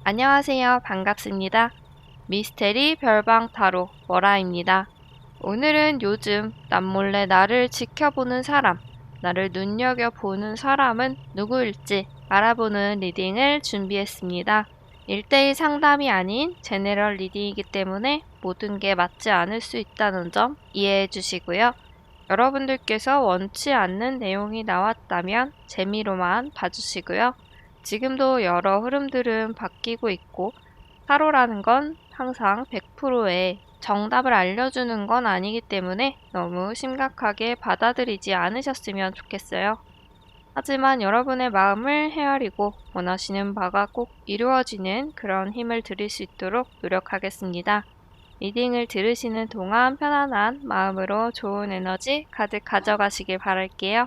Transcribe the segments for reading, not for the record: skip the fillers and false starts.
안녕하세요. 반갑습니다. 미스테리 별방 타로 머라입니다. 오늘은 요즘 남몰래 나를 지켜보는 사람, 나를 눈여겨보는 사람은 누구일지 알아보는 리딩을 준비했습니다. 1대1 상담이 아닌 제네럴 리딩이기 때문에 모든 게 맞지 않을 수 있다는 점 이해해 주시고요. 여러분들께서 원치 않는 내용이 나왔다면 재미로만 봐주시고요. 지금도 여러 흐름들은 바뀌고 있고 타로라는 건 항상 100%의 정답을 알려주는 건 아니기 때문에 너무 심각하게 받아들이지 않으셨으면 좋겠어요. 하지만 여러분의 마음을 헤아리고 원하시는 바가 꼭 이루어지는 그런 힘을 드릴 수 있도록 노력하겠습니다. 리딩을 들으시는 동안 편안한 마음으로 좋은 에너지 가득 가져가시길 바랄게요.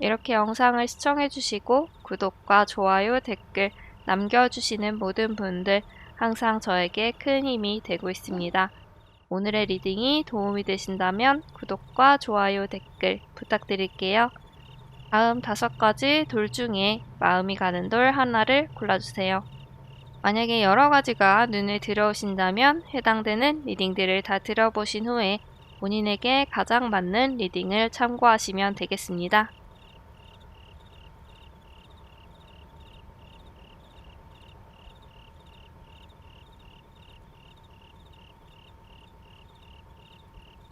이렇게 영상을 시청해주시고 구독과 좋아요, 댓글 남겨주시는 모든 분들 항상 저에게 큰 힘이 되고 있습니다. 오늘의 리딩이 도움이 되신다면 구독과 좋아요, 댓글 부탁드릴게요. 다음 5가지 돌 중에 마음이 가는 돌 하나를 골라주세요. 만약에 여러 가지가 눈에 들어오신다면 해당되는 리딩들을 다 들어보신 후에 본인에게 가장 맞는 리딩을 참고하시면 되겠습니다.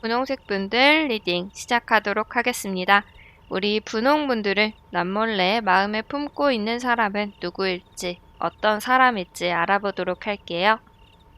분홍색 분들 리딩 시작하도록 하겠습니다. 우리 분홍분들을 남몰래 마음에 품고 있는 사람은 누구일지, 어떤 사람일지 알아보도록 할게요.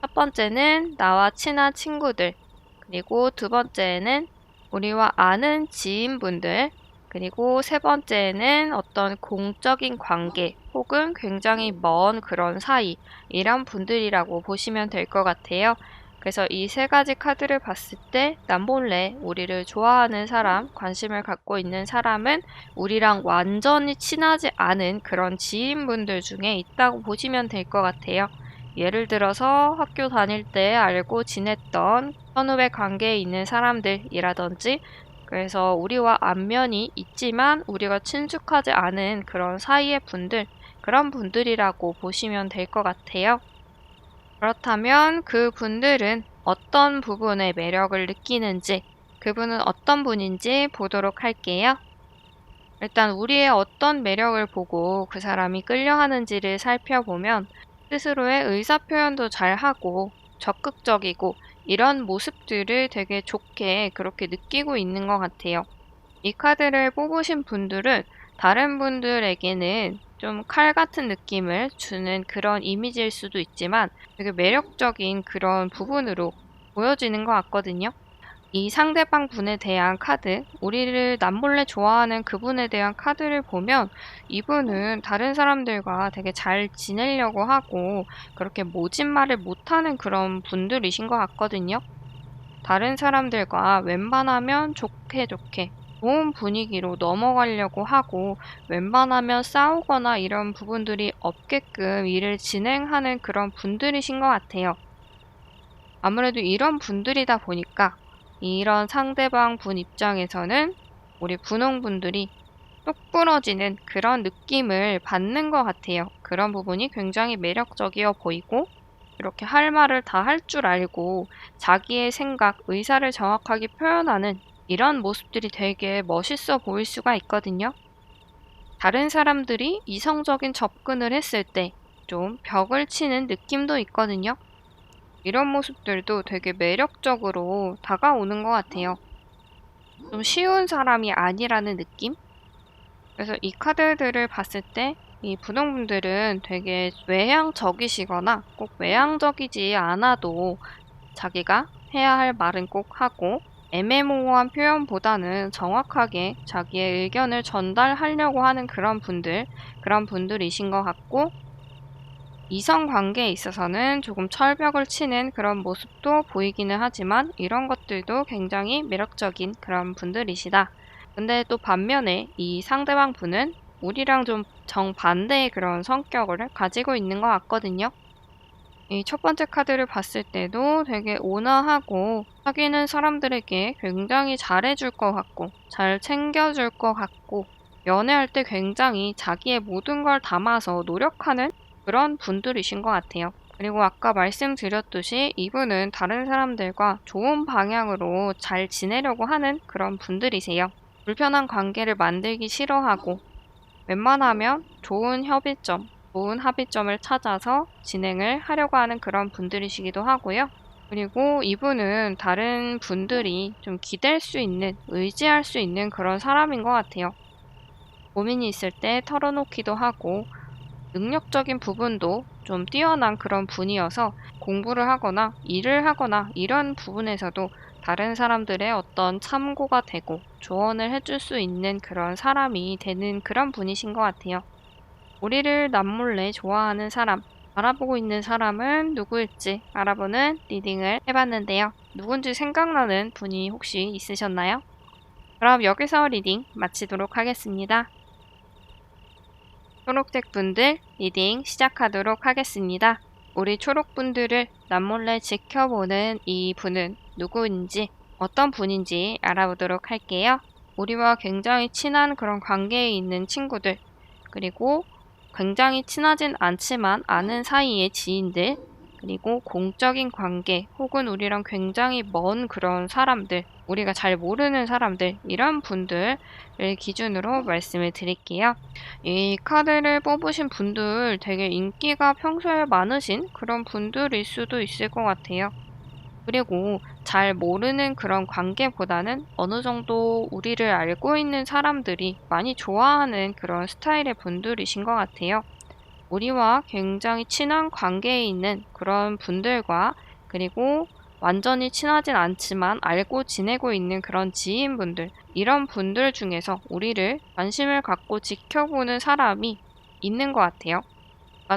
첫 번째는 나와 친한 친구들, 그리고 두 번째는 우리와 아는 지인분들, 그리고 세 번째는 어떤 공적인 관계 혹은 굉장히 먼 그런 사이, 이런 분들이라고 보시면 될 것 같아요. 그래서 이 3가지 카드를 봤을 때 남몰래 우리를 좋아하는 사람, 관심을 갖고 있는 사람은 우리랑 완전히 친하지 않은 그런 지인분들 중에 있다고 보시면 될 것 같아요. 예를 들어서 학교 다닐 때 알고 지냈던 선후배 관계에 있는 사람들이라든지, 그래서 우리와 안면이 있지만 우리가 친숙하지 않은 그런 사이의 분들, 그런 분들이라고 보시면 될 것 같아요. 그렇다면 그 분들은 어떤 부분에 매력을 느끼는지, 그분은 어떤 분인지 보도록 할게요. 일단 우리의 어떤 매력을 보고 그 사람이 끌려하는지를 살펴보면 스스로의 의사표현도 잘하고 적극적이고 이런 모습들을 되게 좋게 그렇게 느끼고 있는 것 같아요. 이 카드를 뽑으신 분들은 다른 분들에게는 좀 칼 같은 느낌을 주는 그런 이미지일 수도 있지만 되게 매력적인 그런 부분으로 보여지는 것 같거든요. 이 상대방 분에 대한 카드, 우리를 남몰래 좋아하는 그분에 대한 카드를 보면 이분은 다른 사람들과 되게 잘 지내려고 하고 그렇게 모진 말을 못하는 그런 분들이신 것 같거든요. 다른 사람들과 웬만하면 좋게 좋은 분위기로 넘어가려고 하고 웬만하면 싸우거나 이런 부분들이 없게끔 일을 진행하는 그런 분들이신 것 같아요. 아무래도 이런 분들이다 보니까 이런 상대방 분 입장에서는 우리 분홍분들이 똑 부러지는 그런 느낌을 받는 것 같아요. 그런 부분이 굉장히 매력적이어 보이고 이렇게 할 말을 다 할 줄 알고 자기의 생각, 의사를 정확하게 표현하는 이런 모습들이 되게 멋있어 보일 수가 있거든요. 다른 사람들이 이성적인 접근을 했을 때 좀 벽을 치는 느낌도 있거든요. 이런 모습들도 되게 매력적으로 다가오는 것 같아요. 좀 쉬운 사람이 아니라는 느낌? 그래서 이 카드들을 봤을 때 이 분홍분들은 되게 외향적이시거나 꼭 외향적이지 않아도 자기가 해야 할 말은 꼭 하고 애매모호한 표현보다는 정확하게 자기의 의견을 전달하려고 하는 그런 분들이신 것 같고, 이성 관계에 있어서는 조금 철벽을 치는 그런 모습도 보이기는 하지만 이런 것들도 굉장히 매력적인 그런 분들이시다. 근데 또 반면에 이 상대방 분은 우리랑 좀 정반대의 그런 성격을 가지고 있는 것 같거든요. 이 첫 번째 카드를 봤을 때도 되게 온화하고 사귀는 사람들에게 굉장히 잘해줄 것 같고 잘 챙겨줄 것 같고 연애할 때 굉장히 자기의 모든 걸 담아서 노력하는 그런 분들이신 것 같아요. 그리고 아까 말씀드렸듯이 이분은 다른 사람들과 좋은 방향으로 잘 지내려고 하는 그런 분들이세요. 불편한 관계를 만들기 싫어하고 웬만하면 좋은 협의점, 좋은 합의점을 찾아서 진행을 하려고 하는 그런 분들이시기도 하고요. 그리고 이분은 다른 분들이 좀 기댈 수 있는, 의지할 수 있는 그런 사람인 것 같아요. 고민이 있을 때 털어놓기도 하고 능력적인 부분도 좀 뛰어난 그런 분이어서 공부를 하거나 일을 하거나 이런 부분에서도 다른 사람들의 어떤 참고가 되고 조언을 해줄 수 있는 그런 사람이 되는 그런 분이신 것 같아요. 우리를 남몰래 좋아하는 사람, 알아보고 있는 사람은 누구일지 알아보는 리딩을 해봤는데요. 누군지 생각나는 분이 혹시 있으셨나요? 그럼 여기서 리딩 마치도록 하겠습니다. 초록색 분들 리딩 시작하도록 하겠습니다. 우리 초록분들을 남몰래 지켜보는 이 분은 누구인지 어떤 분인지 알아보도록 할게요. 우리와 굉장히 친한 그런 관계에 있는 친구들, 그리고 굉장히 친하진 않지만 아는 사이의 지인들, 그리고 공적인 관계 혹은 우리랑 굉장히 먼 그런 사람들, 우리가 잘 모르는 사람들, 이런 분들을 기준으로 말씀을 드릴게요. 이 카드를 뽑으신 분들 되게 인기가 평소에 많으신 그런 분들일 수도 있을 것 같아요. 그리고 잘 모르는 그런 관계보다는 어느 정도 우리를 알고 있는 사람들이 많이 좋아하는 그런 스타일의 분들이신 것 같아요. 우리와 굉장히 친한 관계에 있는 그런 분들과, 그리고 완전히 친하진 않지만 알고 지내고 있는 그런 지인분들, 이런 분들 중에서 우리를 관심을 갖고 지켜보는 사람이 있는 것 같아요.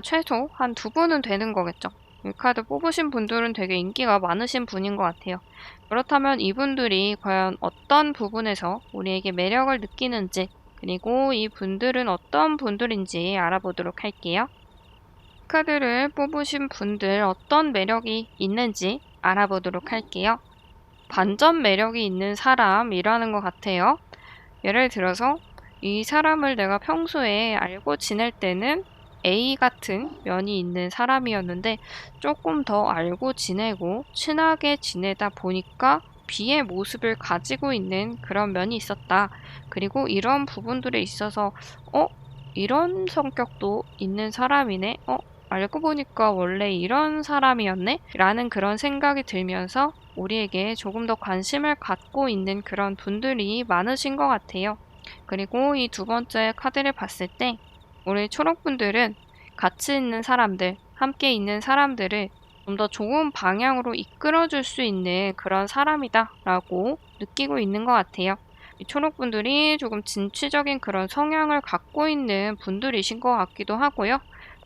최소 한 두 분은 되는 거겠죠. 이 카드 뽑으신 분들은 되게 인기가 많으신 분인 것 같아요. 그렇다면 이분들이 과연 어떤 부분에서 우리에게 매력을 느끼는지, 그리고 이 분들은 어떤 분들인지 알아보도록 할게요. 카드를 뽑으신 분들 어떤 매력이 있는지 알아보도록 할게요. 반전 매력이 있는 사람이라는 것 같아요. 예를 들어서 이 사람을 내가 평소에 알고 지낼 때는 A 같은 면이 있는 사람이었는데 조금 더 알고 지내고 친하게 지내다 보니까 B의 모습을 가지고 있는 그런 면이 있었다. 그리고 이런 부분들에 있어서 이런 성격도 있는 사람이네. 알고 보니까 원래 이런 사람이었네? 라는 그런 생각이 들면서 우리에게 조금 더 관심을 갖고 있는 그런 분들이 많으신 것 같아요. 그리고 이 두 번째 카드를 봤을 때 우리 초록분들은 같이 있는 사람들, 함께 있는 사람들을 좀 더 좋은 방향으로 이끌어줄 수 있는 그런 사람이다 라고 느끼고 있는 것 같아요. 이 초록분들이 조금 진취적인 그런 성향을 갖고 있는 분들이신 것 같기도 하고요.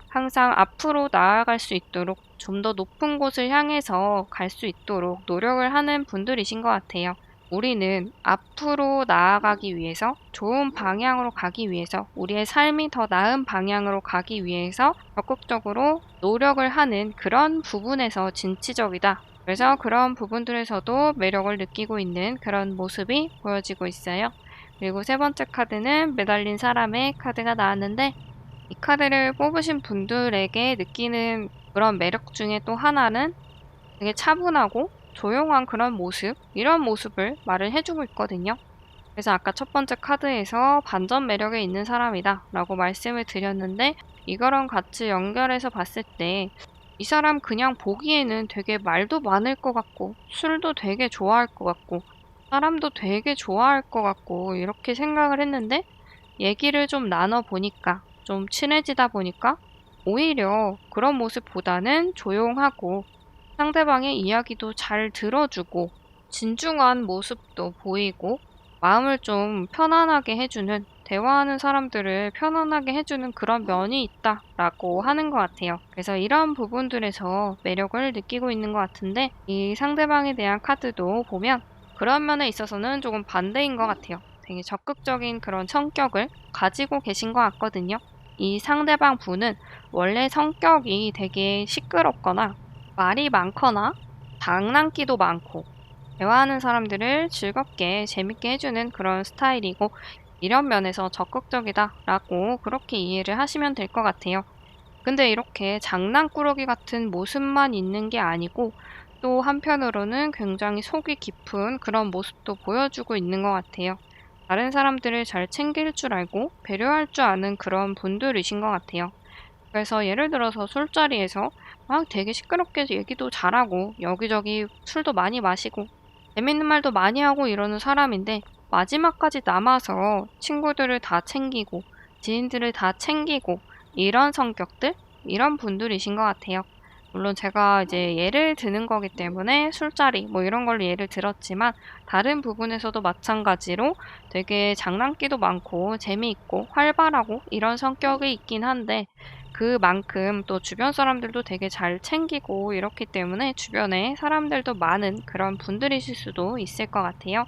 항상 앞으로 나아갈 수 있도록 좀 더 높은 곳을 향해서 갈 수 있도록 노력을 하는 분들이신 것 같아요. 우리는 앞으로 나아가기 위해서, 좋은 방향으로 가기 위해서, 우리의 삶이 더 나은 방향으로 가기 위해서 적극적으로 노력을 하는 그런 부분에서 진취적이다. 그래서 그런 부분들에서도 매력을 느끼고 있는 그런 모습이 보여지고 있어요. 그리고 세 번째 카드는 매달린 사람의 카드가 나왔는데, 이 카드를 뽑으신 분들에게 느끼는 그런 매력 중에 또 하나는 되게 차분하고 조용한 그런 모습, 이런 모습을 말을 해주고 있거든요. 그래서 아까 첫 번째 카드에서 반전 매력에 있는 사람이다 라고 말씀을 드렸는데, 이거랑 같이 연결해서 봤을 때 이 사람 그냥 보기에는 되게 말도 많을 것 같고 술도 되게 좋아할 것 같고 사람도 되게 좋아할 것 같고 이렇게 생각을 했는데, 얘기를 좀 나눠보니까, 좀 친해지다 보니까 오히려 그런 모습보다는 조용하고 상대방의 이야기도 잘 들어주고 진중한 모습도 보이고 마음을 좀 편안하게 해주는, 대화하는 사람들을 편안하게 해주는 그런 면이 있다라고 하는 것 같아요. 그래서 이런 부분들에서 매력을 느끼고 있는 것 같은데, 이 상대방에 대한 카드도 보면 그런 면에 있어서는 조금 반대인 것 같아요. 되게 적극적인 그런 성격을 가지고 계신 것 같거든요. 이 상대방 분은 원래 성격이 되게 시끄럽거나 말이 많거나 장난기도 많고 대화하는 사람들을 즐겁게 재밌게 해주는 그런 스타일이고, 이런 면에서 적극적이다라고 그렇게 이해를 하시면 될 것 같아요. 근데 이렇게 장난꾸러기 같은 모습만 있는 게 아니고 또 한편으로는 굉장히 속이 깊은 그런 모습도 보여주고 있는 것 같아요. 다른 사람들을 잘 챙길 줄 알고 배려할 줄 아는 그런 분들이신 것 같아요. 그래서 예를 들어서 술자리에서 막 되게 시끄럽게 얘기도 잘하고 여기저기 술도 많이 마시고 재밌는 말도 많이 하고 이러는 사람인데 마지막까지 남아서 친구들을 다 챙기고 지인들을 다 챙기고 이런 성격들, 이런 분들이신 것 같아요. 물론 제가 이제 예를 드는 거기 때문에 술자리 뭐 이런 걸로 예를 들었지만 다른 부분에서도 마찬가지로 되게 장난기도 많고 재미있고 활발하고 이런 성격이 있긴 한데 그만큼 또 주변 사람들도 되게 잘 챙기고 이렇기 때문에 주변에 사람들도 많은 그런 분들이실 수도 있을 것 같아요.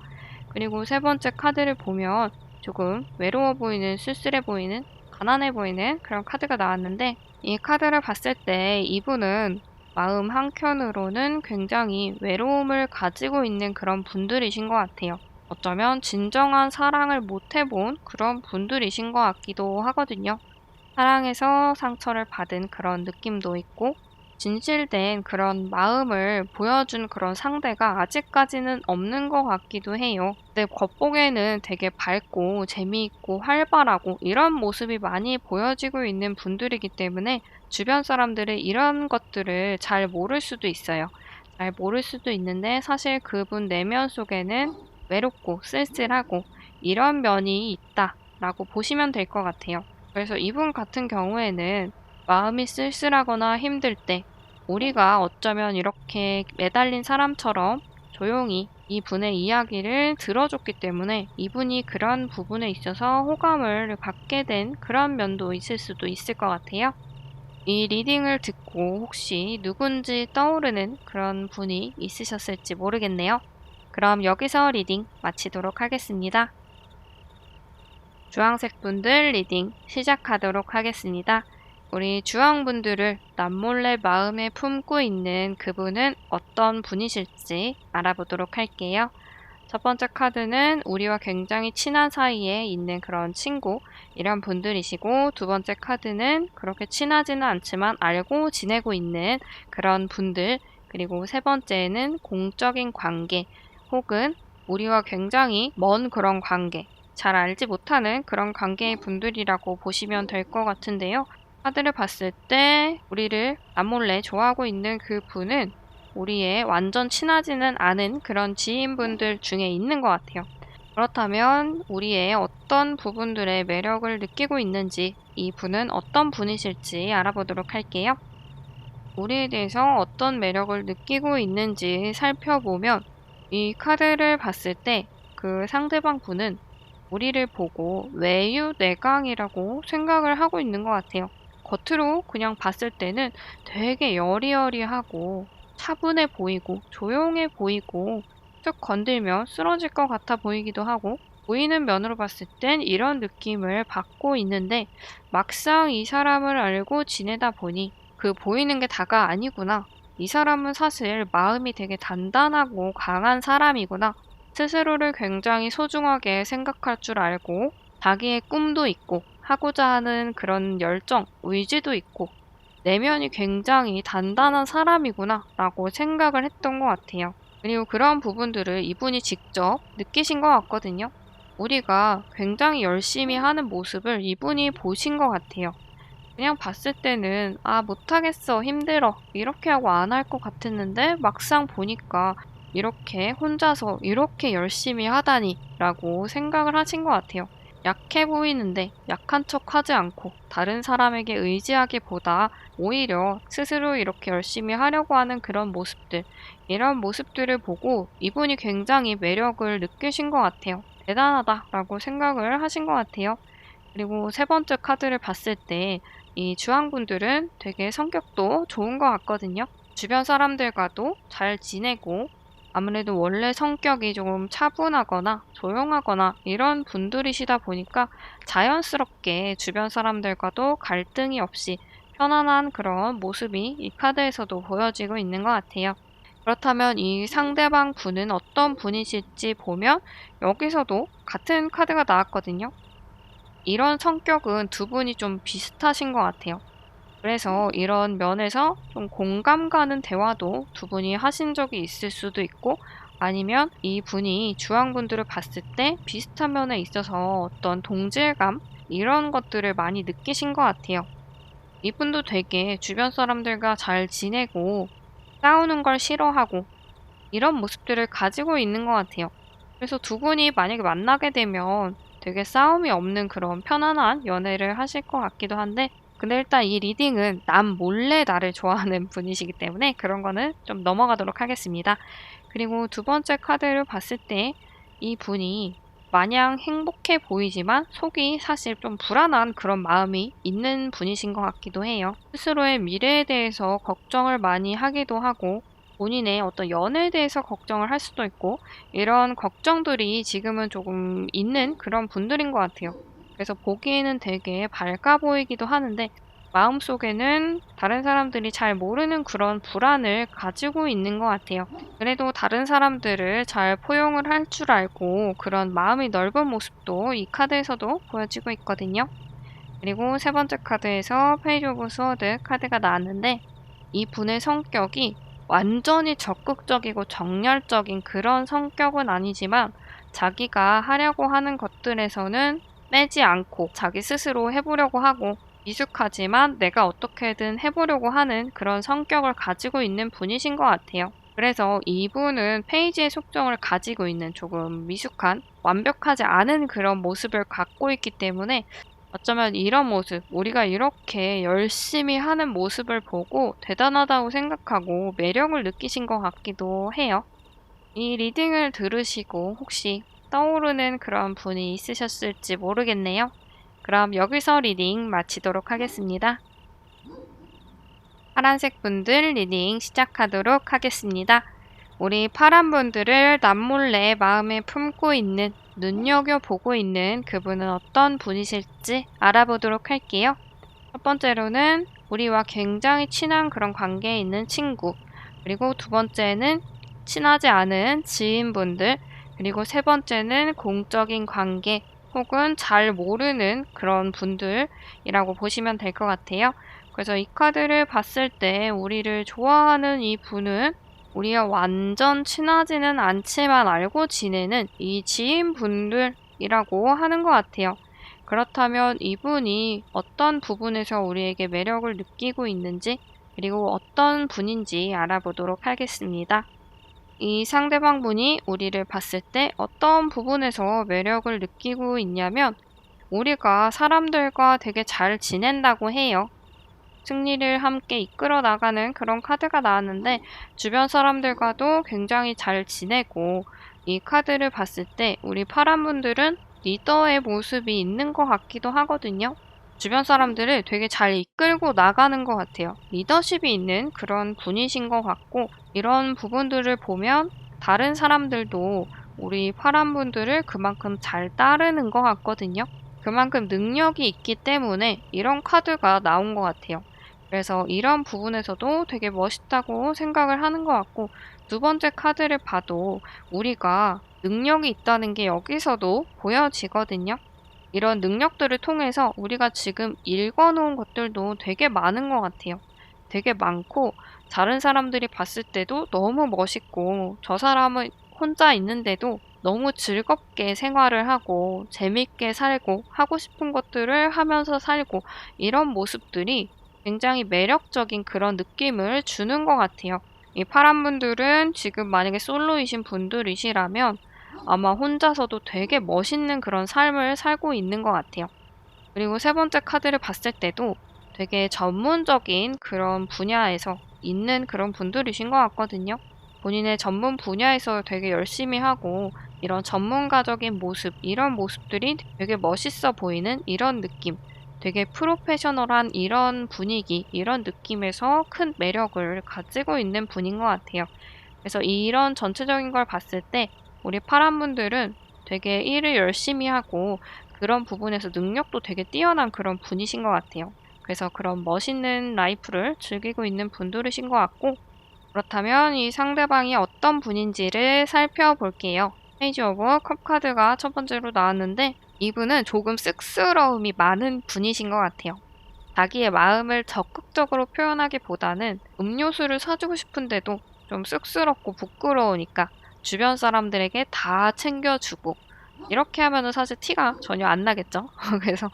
그리고 세 번째 카드를 보면 조금 외로워 보이는, 쓸쓸해 보이는, 가난해 보이는 그런 카드가 나왔는데 이 카드를 봤을 때 이분은 마음 한켠으로는 굉장히 외로움을 가지고 있는 그런 분들이신 것 같아요. 어쩌면 진정한 사랑을 못 해본 그런 분들이신 것 같기도 하거든요. 사랑에서 상처를 받은 그런 느낌도 있고, 진실된 그런 마음을 보여준 그런 상대가 아직까지는 없는 것 같기도 해요. 근데 겉보기에는 되게 밝고 재미있고 활발하고 이런 모습이 많이 보여지고 있는 분들이기 때문에 주변 사람들이 이런 것들을 잘 모를 수도 있어요. 잘 모를 수도 있는데 사실 그분 내면 속에는 외롭고 쓸쓸하고 이런 면이 있다라고 보시면 될 것 같아요. 그래서 이분 같은 경우에는 마음이 쓸쓸하거나 힘들 때 우리가 어쩌면 이렇게 매달린 사람처럼 조용히 이분의 이야기를 들어줬기 때문에 이분이 그런 부분에 있어서 호감을 받게 된 그런 면도 있을 수도 있을 것 같아요. 이 리딩을 듣고 혹시 누군지 떠오르는 그런 분이 있으셨을지 모르겠네요. 그럼 여기서 리딩 마치도록 하겠습니다. 주황색 분들 리딩 시작하도록 하겠습니다. 우리 주황분들을 남몰래 마음에 품고 있는 그분은 어떤 분이실지 알아보도록 할게요. 첫 번째 카드는 우리와 굉장히 친한 사이에 있는 그런 친구, 이런 분들이시고, 두 번째 카드는 그렇게 친하지는 않지만 알고 지내고 있는 그런 분들, 그리고 세 번째는 공적인 관계, 혹은 우리와 굉장히 먼 그런 관계, 잘 알지 못하는 그런 관계의 분들이라고 보시면 될 것 같은데요. 카드를 봤을 때 우리를 남몰래 좋아하고 있는 그 분은 우리의 완전 친하지는 않은 그런 지인분들 중에 있는 것 같아요. 그렇다면 우리의 어떤 부분들의 매력을 느끼고 있는지, 이 분은 어떤 분이실지 알아보도록 할게요. 우리에 대해서 어떤 매력을 느끼고 있는지 살펴보면 이 카드를 봤을 때 그 상대방 분은 우리를 보고 외유내강이라고 생각을 하고 있는 것 같아요. 겉으로 그냥 봤을 때는 되게 여리여리하고 차분해 보이고 조용해 보이고 툭 건들면 쓰러질 것 같아 보이기도 하고 보이는 면으로 봤을 땐 이런 느낌을 받고 있는데 막상 이 사람을 알고 지내다 보니 그 보이는 게 다가 아니구나. 이 사람은 사실 마음이 되게 단단하고 강한 사람이구나. 스스로를 굉장히 소중하게 생각할 줄 알고 자기의 꿈도 있고 하고자 하는 그런 열정, 의지도 있고 내면이 굉장히 단단한 사람이구나 라고 생각을 했던 것 같아요. 그리고 그런 부분들을 이분이 직접 느끼신 것 같거든요. 우리가 굉장히 열심히 하는 모습을 이분이 보신 것 같아요. 그냥 봤을 때는 아, 못하겠어, 힘들어 이렇게 하고 안 할 것 같았는데 막상 보니까 이렇게 혼자서 이렇게 열심히 하다니 라고 생각을 하신 것 같아요. 약해 보이는데 약한 척 하지 않고 다른 사람에게 의지하기보다 오히려 스스로 이렇게 열심히 하려고 하는 그런 모습들, 이런 모습들을 보고 이분이 굉장히 매력을 느끼신 것 같아요. 대단하다라고 생각을 하신 것 같아요. 그리고 세 번째 카드를 봤을 때 이 주황분들은 되게 성격도 좋은 것 같거든요. 주변 사람들과도 잘 지내고 아무래도 원래 성격이 조금 차분하거나 조용하거나 이런 분들이시다 보니까 자연스럽게 주변 사람들과도 갈등이 없이 편안한 그런 모습이 이 카드에서도 보여지고 있는 것 같아요. 그렇다면 이 상대방 분은 어떤 분이실지 보면 여기서도 같은 카드가 나왔거든요. 이런 성격은 두 분이 좀 비슷하신 것 같아요. 그래서 이런 면에서 좀 공감 가는 대화도 두 분이 하신 적이 있을 수도 있고, 아니면 이 분이 주황분들을 봤을 때 비슷한 면에 있어서 어떤 동질감, 이런 것들을 많이 느끼신 것 같아요. 이분도 되게 주변 사람들과 잘 지내고 싸우는 걸 싫어하고 이런 모습들을 가지고 있는 것 같아요. 그래서 두 분이 만약에 만나게 되면 되게 싸움이 없는 그런 편안한 연애를 하실 것 같기도 한데, 근데 일단 이 리딩은 남 몰래 나를 좋아하는 분이시기 때문에 그런 거는 좀 넘어가도록 하겠습니다. 그리고 두 번째 카드를 봤을 때 이 분이 마냥 행복해 보이지만 속이 사실 좀 불안한 그런 마음이 있는 분이신 것 같기도 해요. 스스로의 미래에 대해서 걱정을 많이 하기도 하고, 본인의 어떤 연애에 대해서 걱정을 할 수도 있고, 이런 걱정들이 지금은 조금 있는 그런 분들인 것 같아요. 그래서 보기에는 되게 밝아 보이기도 하는데, 마음속에는 다른 사람들이 잘 모르는 그런 불안을 가지고 있는 것 같아요. 그래도 다른 사람들을 잘 포용을 할 줄 알고 그런 마음이 넓은 모습도 이 카드에서도 보여지고 있거든요. 그리고 세 번째 카드에서 페이지 오브 스워드 카드가 나왔는데, 이 분의 성격이 완전히 적극적이고 정열적인 그런 성격은 아니지만 자기가 하려고 하는 것들에서는 빼지 않고 자기 스스로 해보려고 하고, 미숙하지만 내가 어떻게든 해보려고 하는 그런 성격을 가지고 있는 분이신 것 같아요. 그래서 이분은 페이지의 속성을 가지고 있는 조금 미숙한, 완벽하지 않은 그런 모습을 갖고 있기 때문에 어쩌면 이런 모습, 우리가 이렇게 열심히 하는 모습을 보고 대단하다고 생각하고 매력을 느끼신 것 같기도 해요. 이 리딩을 들으시고 혹시 떠오르는 그런 분이 있으셨을지 모르겠네요. 그럼 여기서 리딩 마치도록 하겠습니다. 파란색 분들 리딩 시작하도록 하겠습니다. 우리 파란 분들을 남몰래 마음에 품고 있는, 눈여겨보고 있는 그분은 어떤 분이실지 알아보도록 할게요. 첫 번째로는 우리와 굉장히 친한 그런 관계에 있는 친구, 그리고 두 번째는 친하지 않은 지인분들, 그리고 세 번째는 공적인 관계 혹은 잘 모르는 그런 분들이라고 보시면 될 것 같아요. 그래서 이 카드를 봤을 때 우리를 좋아하는 이 분은 우리가 완전 친하지는 않지만 알고 지내는 이 지인분들이라고 하는 것 같아요. 그렇다면 이분이 어떤 부분에서 우리에게 매력을 느끼고 있는지, 그리고 어떤 분인지 알아보도록 하겠습니다. 이 상대방 분이 우리를 봤을 때 어떤 부분에서 매력을 느끼고 있냐면, 우리가 사람들과 되게 잘 지낸다고 해요. 승리를 함께 이끌어 나가는 그런 카드가 나왔는데, 주변 사람들과도 굉장히 잘 지내고, 이 카드를 봤을 때 우리 파란 분들은 리더의 모습이 있는 것 같기도 하거든요. 주변 사람들을 되게 잘 이끌고 나가는 것 같아요. 리더십이 있는 그런 분이신 것 같고, 이런 부분들을 보면 다른 사람들도 우리 파란 분들을 그만큼 잘 따르는 것 같거든요. 그만큼 능력이 있기 때문에 이런 카드가 나온 것 같아요. 그래서 이런 부분에서도 되게 멋있다고 생각을 하는 것 같고, 두 번째 카드를 봐도 우리가 능력이 있다는 게 여기서도 보여지거든요. 이런 능력들을 통해서 우리가 지금 읽어놓은 것들도 되게 많은 것 같아요. 되게 많고, 다른 사람들이 봤을 때도 너무 멋있고, 저 사람은 혼자 있는데도 너무 즐겁게 생활을 하고, 재밌게 살고, 하고 싶은 것들을 하면서 살고, 이런 모습들이 굉장히 매력적인 그런 느낌을 주는 것 같아요. 이 파란 분들은 지금 만약에 솔로이신 분들이시라면 아마 혼자서도 되게 멋있는 그런 삶을 살고 있는 것 같아요. 그리고 세 번째 카드를 봤을 때도 되게 전문적인 그런 분야에서 있는 그런 분들이신 것 같거든요. 본인의 전문 분야에서 되게 열심히 하고, 이런 전문가적인 모습, 이런 모습들이 되게 멋있어 보이는 이런 느낌, 되게 프로페셔널한 이런 분위기, 이런 느낌에서 큰 매력을 가지고 있는 분인 것 같아요. 그래서 이런 전체적인 걸 봤을 때 우리 파란 분들은 되게 일을 열심히 하고 그런 부분에서 능력도 되게 뛰어난 그런 분이신 것 같아요. 그래서 그런 멋있는 라이프를 즐기고 있는 분들이신 것 같고, 그렇다면 이 상대방이 어떤 분인지를 살펴볼게요. 페이지 오브 컵 카드가 첫 번째로 나왔는데, 이분은 조금 쑥스러움이 많은 분이신 것 같아요. 자기의 마음을 적극적으로 표현하기보다는 음료수를 사주고 싶은데도 좀 쑥스럽고 부끄러우니까 주변 사람들에게 다 챙겨주고 이렇게 하면은 사실 티가 전혀 안 나겠죠. 그래서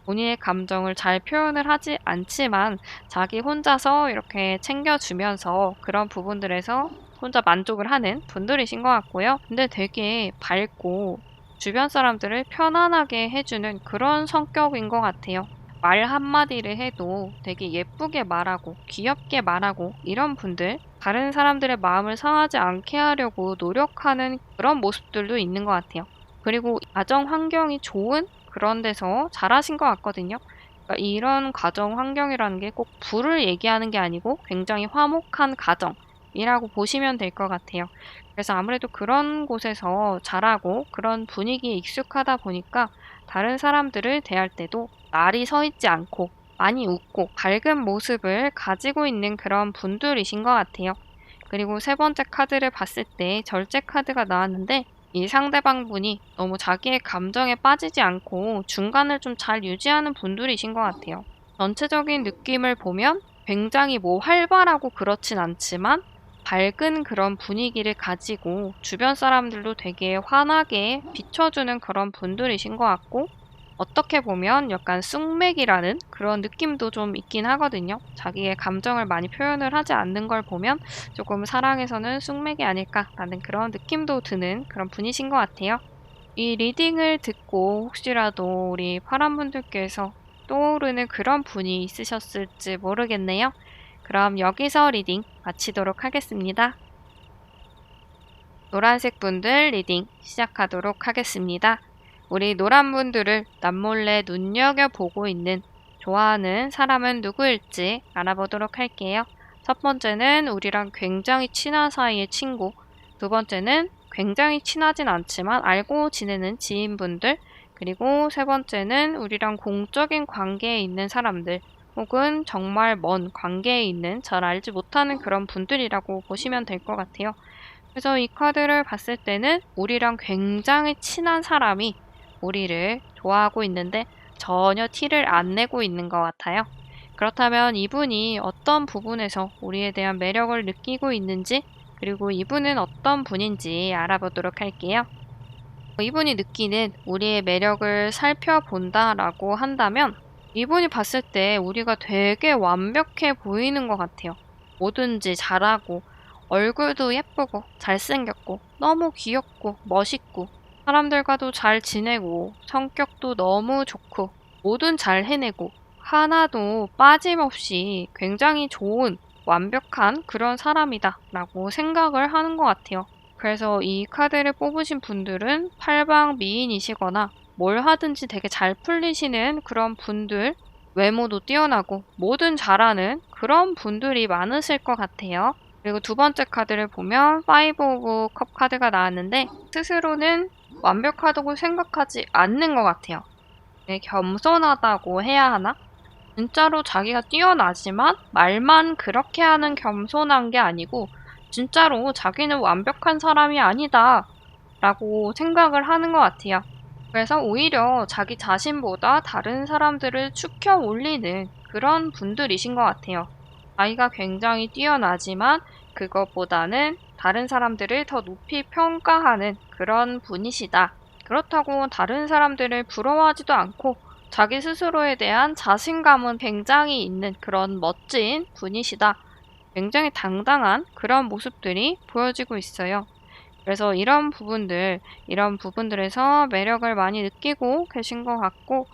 본인의 감정을 잘 표현을 하지 않지만 자기 혼자서 이렇게 챙겨주면서 그런 부분들에서 혼자 만족을 하는 분들이신 것 같고요. 근데 되게 밝고 주변 사람들을 편안하게 해주는 그런 성격인 것 같아요. 말 한마디를 해도 되게 예쁘게 말하고 귀엽게 말하고 이런 분들, 다른 사람들의 마음을 상하지 않게 하려고 노력하는 그런 모습들도 있는 것 같아요. 그리고 가정 환경이 좋은 그런 데서 자라신 것 같거든요. 그러니까 이런 가정 환경이라는 게 꼭 부를 얘기하는 게 아니고 굉장히 화목한 가정이라고 보시면 될 것 같아요. 그래서 아무래도 그런 곳에서 자라고 그런 분위기에 익숙하다 보니까 다른 사람들을 대할 때도 날이 서 있지 않고 많이 웃고 밝은 모습을 가지고 있는 그런 분들이신 것 같아요. 그리고 세 번째 카드를 봤을 때 절제 카드가 나왔는데 이 상대방 분이 너무 자기의 감정에 빠지지 않고 중간을 좀 잘 유지하는 분들이신 것 같아요. 전체적인 느낌을 보면 굉장히 뭐 활발하고 그렇진 않지만 밝은 그런 분위기를 가지고 주변 사람들도 되게 환하게 비춰주는 그런 분들이신 것 같고 어떻게 보면 약간 쑥맥이라는 그런 느낌도 좀 있긴 하거든요. 자기의 감정을 많이 표현을 하지 않는 걸 보면 조금 사랑에서는 쑥맥이 아닐까라는 그런 느낌도 드는 그런 분이신 것 같아요. 이 리딩을 듣고 혹시라도 우리 파란분들께서 떠오르는 그런 분이 있으셨을지 모르겠네요. 그럼 여기서 리딩 마치도록 하겠습니다. 노란색 분들 리딩 시작하도록 하겠습니다. 우리 노란 분들을 남몰래 눈여겨보고 있는 좋아하는 사람은 누구일지 알아보도록 할게요. 첫 번째는 우리랑 굉장히 친한 사이의 친구, 두 번째는 굉장히 친하진 않지만 알고 지내는 지인분들, 그리고 세 번째는 우리랑 공적인 관계에 있는 사람들, 혹은 정말 먼 관계에 있는 잘 알지 못하는 그런 분들이라고 보시면 될 것 같아요. 그래서 이 카드를 봤을 때는 우리랑 굉장히 친한 사람이 우리를 좋아하고 있는데 전혀 티를 안 내고 있는 것 같아요. 그렇다면 이분이 어떤 부분에서 우리에 대한 매력을 느끼고 있는지, 그리고 이분은 어떤 분인지 알아보도록 할게요. 이분이 느끼는 우리의 매력을 살펴본다라고 한다면 이분이 봤을 때 우리가 되게 완벽해 보이는 것 같아요. 뭐든지 잘하고 얼굴도 예쁘고 잘생겼고 너무 귀엽고 멋있고 사람들과도 잘 지내고 성격도 너무 좋고 뭐든 잘 해내고 하나도 빠짐없이 굉장히 좋은 완벽한 그런 사람이다라고 생각을 하는 것 같아요. 그래서 이 카드를 뽑으신 분들은 팔방 미인이시거나 뭘 하든지 되게 잘 풀리시는 그런 분들, 외모도 뛰어나고 뭐든 잘하는 그런 분들이 많으실 것 같아요. 그리고 두 번째 카드를 보면 파이브 오브 컵 카드가 나왔는데 스스로는 완벽하다고 생각하지 않는 것 같아요. 네, 겸손하다고 해야 하나? 진짜로 자기가 뛰어나지만 말만 그렇게 하는 겸손한 게 아니고 진짜로 자기는 완벽한 사람이 아니다 라고 생각을 하는 것 같아요. 그래서 오히려 자기 자신보다 다른 사람들을 추켜 올리는 그런 분들이신 것 같아요. 자기가 굉장히 뛰어나지만 그것보다는 다른 사람들을 더 높이 평가하는 그런 분이시다. 그렇다고 다른 사람들을 부러워하지도 않고 자기 스스로에 대한 자신감은 굉장히 있는 그런 멋진 분이시다. 굉장히 당당한 그런 모습들이 보여지고 있어요. 그래서 이런 부분들에서 매력을 많이 느끼고 계신 것 같고,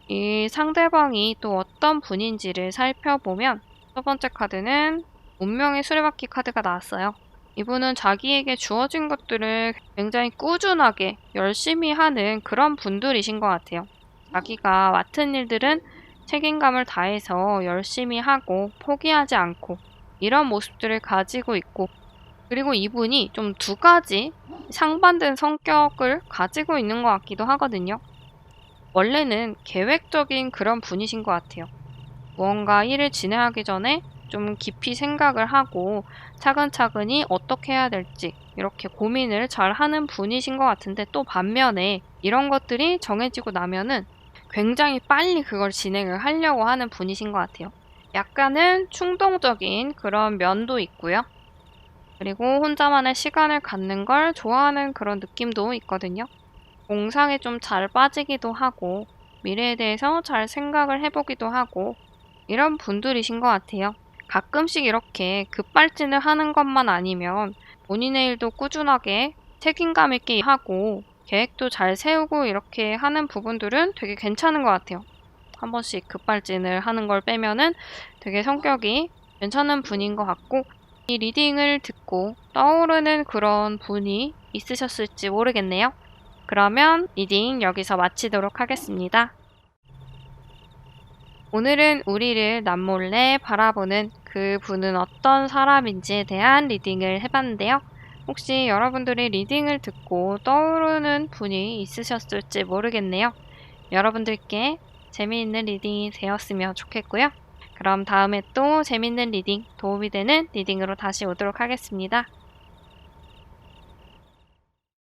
이 상대방이 또 어떤 분인지를 살펴보면, 첫 번째 카드는 운명의 수레바퀴 카드가 나왔어요. 이분은 자기에게 주어진 것들을 굉장히 꾸준하게 열심히 하는 그런 분들이신 것 같아요. 자기가 맡은 일들은 책임감을 다해서 열심히 하고 포기하지 않고 이런 모습들을 가지고 있고 그리고 이분이 좀 두 가지 상반된 성격을 가지고 있는 것 같기도 하거든요. 원래는 계획적인 그런 분이신 것 같아요. 무언가 일을 진행하기 전에 좀 깊이 생각을 하고 차근차근히 어떻게 해야 될지 이렇게 고민을 잘 하는 분이신 것 같은데 또 반면에 이런 것들이 정해지고 나면은 굉장히 빨리 그걸 진행을 하려고 하는 분이신 것 같아요. 약간은 충동적인 그런 면도 있고요. 그리고 혼자만의 시간을 갖는 걸 좋아하는 그런 느낌도 있거든요. 공상에 좀 잘 빠지기도 하고 미래에 대해서 잘 생각을 해보기도 하고 이런 분들이신 것 같아요. 가끔씩 이렇게 급발진을 하는 것만 아니면 본인의 일도 꾸준하게 책임감 있게 하고 계획도 잘 세우고 이렇게 하는 부분들은 되게 괜찮은 것 같아요. 한 번씩 급발진을 하는 걸 빼면은 되게 성격이 괜찮은 분인 것 같고 이 리딩을 듣고 떠오르는 그런 분이 있으셨을지 모르겠네요. 그러면 리딩 여기서 마치도록 하겠습니다. 오늘은 우리를 남몰래 바라보는 그 분은 어떤 사람인지에 대한 리딩을 해봤는데요. 혹시 여러분들이 리딩을 듣고 떠오르는 분이 있으셨을지 모르겠네요. 여러분들께 재미있는 리딩이 되었으면 좋겠고요. 그럼 다음에 또 재미있는 리딩, 도움이 되는 리딩으로 다시 오도록 하겠습니다.